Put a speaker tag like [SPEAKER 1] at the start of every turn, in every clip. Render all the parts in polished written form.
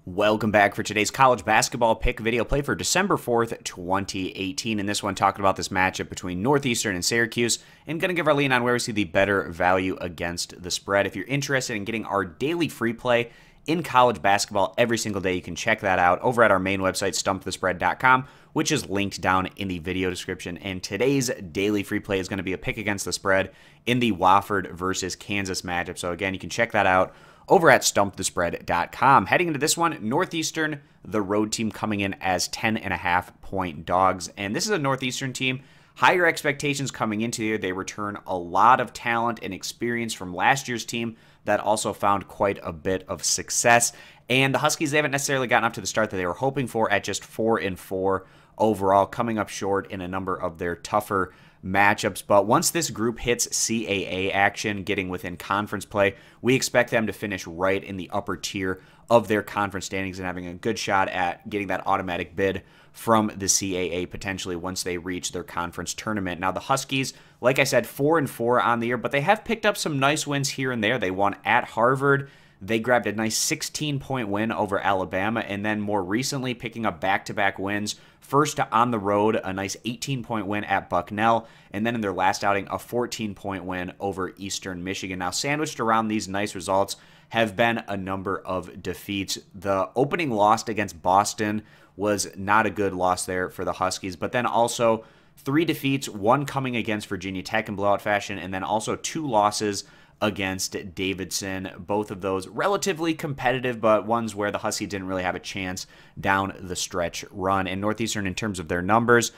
[SPEAKER 1] Welcome back for today's college basketball pick video play for December 4th, 2018. In this one, talking about this matchup between Northeastern and Syracuse, and going to give our lean on where we see the better value against the spread. If you're interested in getting our daily free play in college basketball every single day, you can check that out over at our main website, stumpthespread.com, which is linked down in the video description. And today's daily free play is going to be a pick against the spread in the Wofford versus Kansas matchup. So again, you can check that out over at stumpthespread.com. Heading into this one, Northeastern, the road team, coming in as 10.5-point dogs. And this is a Northeastern team. Higher expectations coming into the year. They return a lot of talent and experience from last year's team that also found quite a bit of success. And the Huskies, they haven't necessarily gotten up to the start that they were hoping for at just 4-4 overall, coming up short in a number of their tougher matchups. But once this group hits CAA action, getting within conference play, we expect them to finish right in the upper tier of their conference standings and having a good shot at getting that automatic bid from the CAA potentially once they reach their conference tournament. Now the Huskies, like I said, 4-4 on the year, but they have picked up some nice wins here and there. They won at Harvard. They grabbed a nice 16-point win over Alabama, and then more recently picking up back-to-back wins. First on the road, a nice 18-point win at Bucknell, and then in their last outing, a 14-point win over Eastern Michigan. Now, sandwiched around these nice results have been a number of defeats. The opening loss against Boston was not a good loss there for the Huskies, but then also 3 defeats, one coming against Virginia Tech in blowout fashion, and then also 2 losses against Davidson. Both of those relatively competitive, but ones where the Huskies didn't really have a chance down the stretch run. And Northeastern, in terms of their numbers,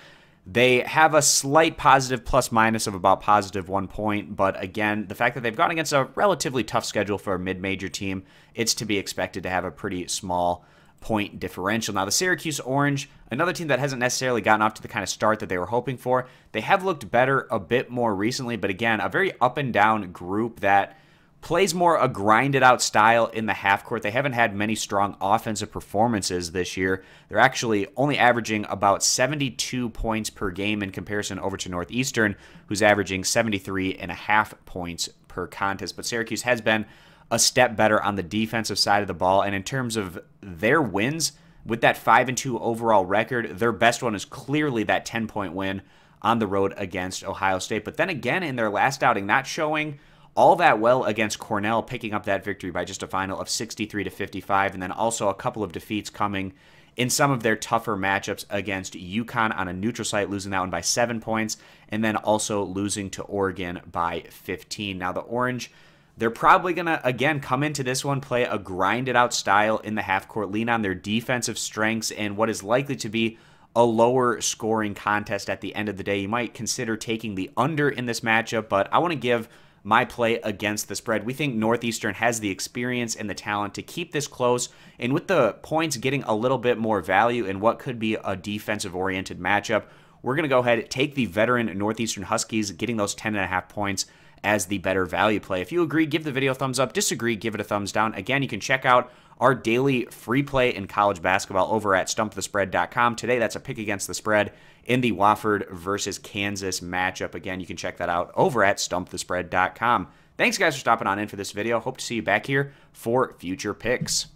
[SPEAKER 1] they have a slight positive plus-minus of about positive 1 point, but again, the fact that they've gone against a relatively tough schedule for a mid-major team, it's to be expected to have a pretty small point differential. Now, the Syracuse Orange, another team that hasn't necessarily gotten off to the kind of start that they were hoping for. They have looked better a bit more recently, but again, a very up-and-down group that plays more a grinded-out style in the half court. They haven't had many strong offensive performances this year. They're actually only averaging about 72 points per game in comparison over to Northeastern, who's averaging 73.5 points per contest. But Syracuse has been a step better on the defensive side of the ball. And in terms of their wins, with that 5-2 overall record, their best one is clearly that 10-point win on the road against Ohio State. But then again, in their last outing, not showing all that well against Cornell, picking up that victory by just a final of 63-55, and then also a couple of defeats coming in some of their tougher matchups against UConn on a neutral site, losing that one by 7 points, and then also losing to Oregon by 15. Now the Orange, they're probably going to, again, come into this one, play a grinded-out style in the half-court, lean on their defensive strengths, and what is likely to be a lower-scoring contest at the end of the day. You might consider taking the under in this matchup, but I want to give my play against the spread. We think Northeastern has the experience and the talent to keep this close, and with the points getting a little bit more value in what could be a defensive-oriented matchup, we're going to go ahead and take the veteran Northeastern Huskies, getting those 10.5 points as the better value play. If you agree, give the video a thumbs up. Disagree, give it a thumbs down. Again, you can check out our daily free play in college basketball over at stumpthespread.com. Today, that's a pick against the spread in the Wofford versus Kansas matchup. Again, you can check that out over at stumpthespread.com. Thanks, guys, for stopping on in for this video. Hope to see you back here for future picks.